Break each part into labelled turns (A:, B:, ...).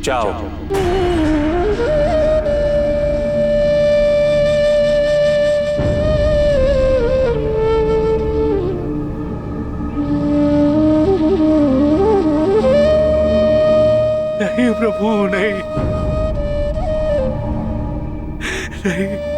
A: जाओ।
B: नहीं प्रभु, नहीं नहीं।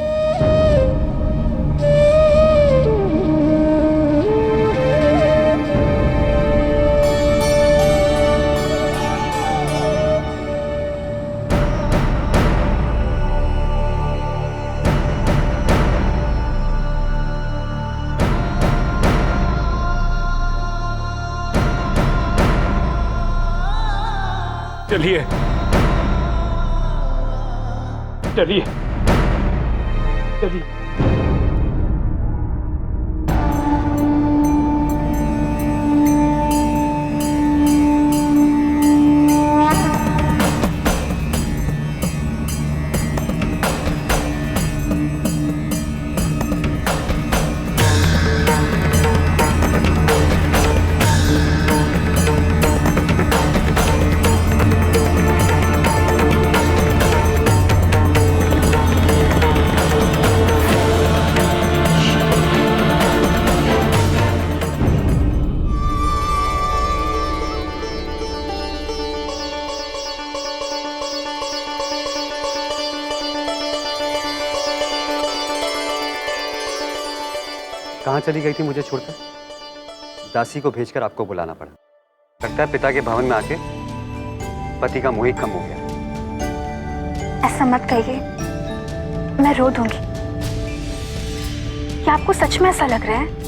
B: चलिए चलिए चलिए।
C: कहाँ चली गई थी मुझे छोड़कर? दासी को भेजकर आपको बुलाना पड़ा। लगता है पिता के भवन में आके पति का मोह कम हो गया।
D: ऐसा मत कहिए, मैं रो दूंगी। क्या आपको सच में ऐसा लग रहा है?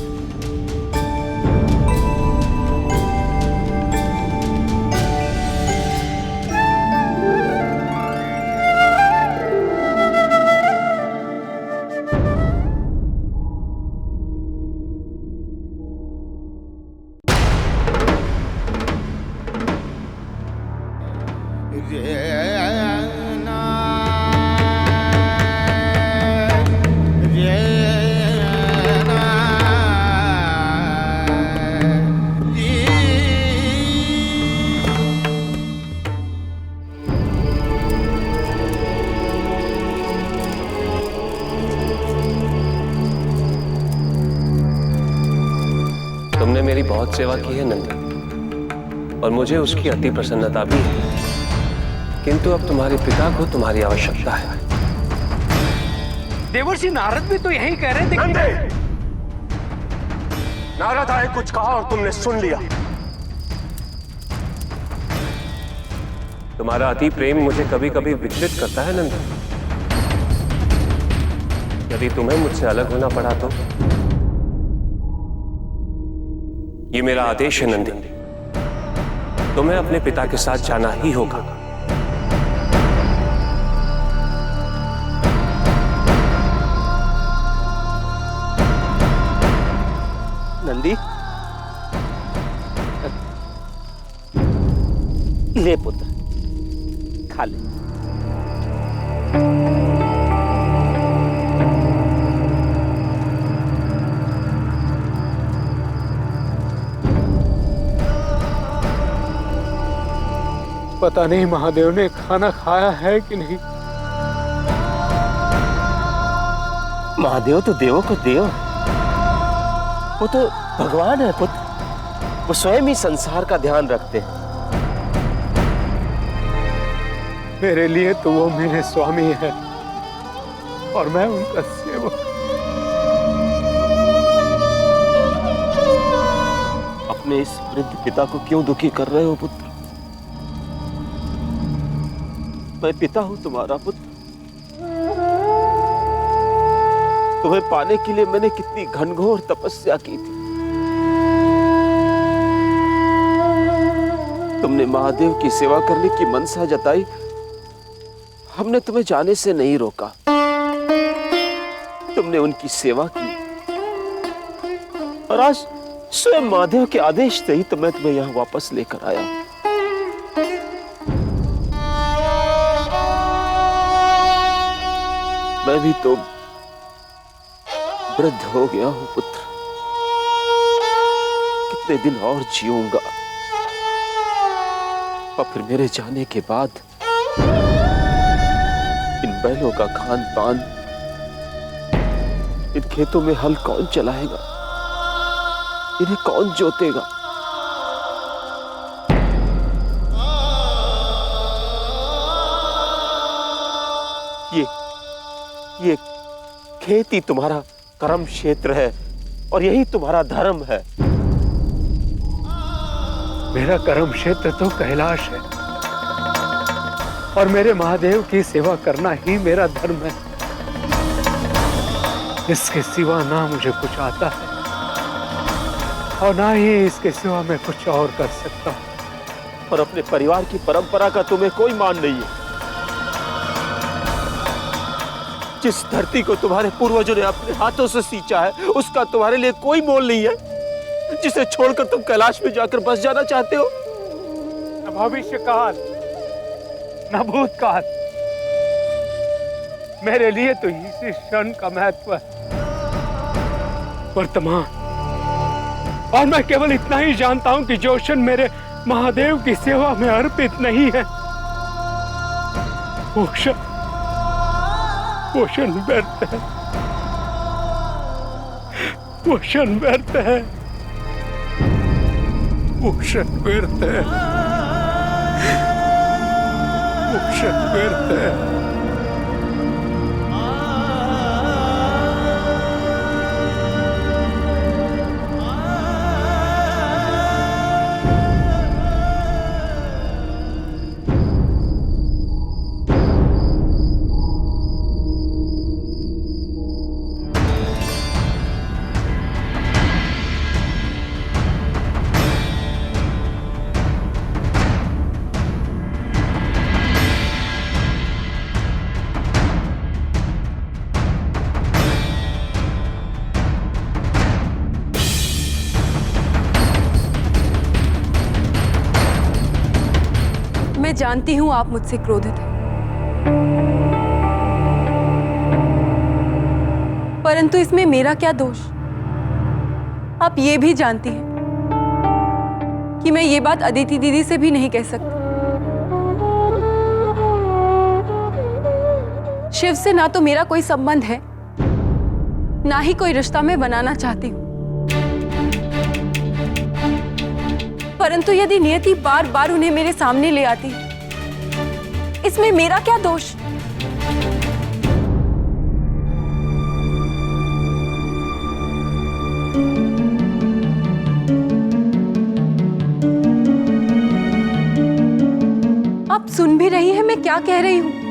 A: तुमने मेरी बहुत सेवा की है नंदन, और मुझे उसकी अति प्रसन्नता भी है, किंतु अब तुम्हारे पिता को तुम्हारी आवश्यकता है।
B: देवर्षि नारद भी तो यही कह रहे थे।
A: नारद आए कुछ कहा और तुमने सुन लिया। तुम्हारा अति प्रेम मुझे कभी कभी विचलित करता है नंदन। यदि तुम्हें मुझसे अलग होना पड़ा तो ये मेरा आदेश है नंदिनी, तुम्हें अपने पिता के साथ जाना ही होगा।
E: नंदी, ले पुत्र, खा ले।
B: पता नहीं महादेव ने खाना खाया है कि नहीं।
E: महादेव तो देवों को देव है। वो तो भगवान है पुत्र, वो स्वयं ही संसार का ध्यान रखते हैं।
B: मेरे लिए तो वो मेरे स्वामी है और मैं उनका सेवक।
E: अपने इस वृद्ध पिता को क्यों दुखी कर रहे हो पुत्र? मैं पिता हूं तुम्हारा पुत्र। तुम्हें पाने के लिए मैंने कितनी घनघोर तपस्या की थी। तुमने महादेव की सेवा करने की मनसा जताई, हमने तुम्हें जाने से नहीं रोका। तुमने उनकी सेवा की और आज स्वयं महादेव के आदेश से ही तो मैं तुम्हें यहां वापस लेकर आया। मैं भी तो वृद्ध हो गया हूं पुत्र, कितने दिन और जीऊंगा? और फिर मेरे जाने के बाद इन बैलों का खान पान, इन खेतों में हल कौन चलाएगा, इन्हें कौन जोतेगा? ये खेती तुम्हारा कर्म क्षेत्र है और यही तुम्हारा धर्म है।
B: मेरा कर्म क्षेत्र तो कैलाश है और मेरे महादेव की सेवा करना ही मेरा धर्म है। इसके सिवा ना मुझे कुछ आता है और ना ही इसके सिवा मैं कुछ और कर सकता हूं।
E: और अपने परिवार की परंपरा का तुम्हें कोई मान नहीं है। जिस धरती को तुम्हारे पूर्वजों ने अपने हाथों से सींचा है, उसका तुम्हारे लिए कोई मोल नहीं है, जिसे छोड़कर तुम कैलाश में जाकर बस जाना चाहते हो।
B: न भविष्यकाल न भूतकाल, मेरे लिए तो इसी क्षण का महत्व है, वर्तमान। और मैं केवल इतना ही जानता हूं कि जो क्षण मेरे महादेव की सेवा में अर्पित नहीं है, वो क्षण व्यर्थ है, वो क्षण व्यर्थ है, वो क्षण व्यर्थ है, वो क्षण व्यर्थ है।
F: मैं जानती हूं आप मुझसे क्रोधित हैं, परंतु इसमें मेरा क्या दोष? आप ये भी जानती हैं कि मैं ये बात अदिति दीदी से भी नहीं कह सकती। शिव से ना तो मेरा कोई संबंध है, ना ही कोई रिश्ता मैं बनाना चाहती हूँ, परंतु यदि नियति बार बार उन्हें मेरे सामने ले आती, इसमें मेरा क्या दोष? आप सुन भी रही हैं मैं क्या कह रही हूं?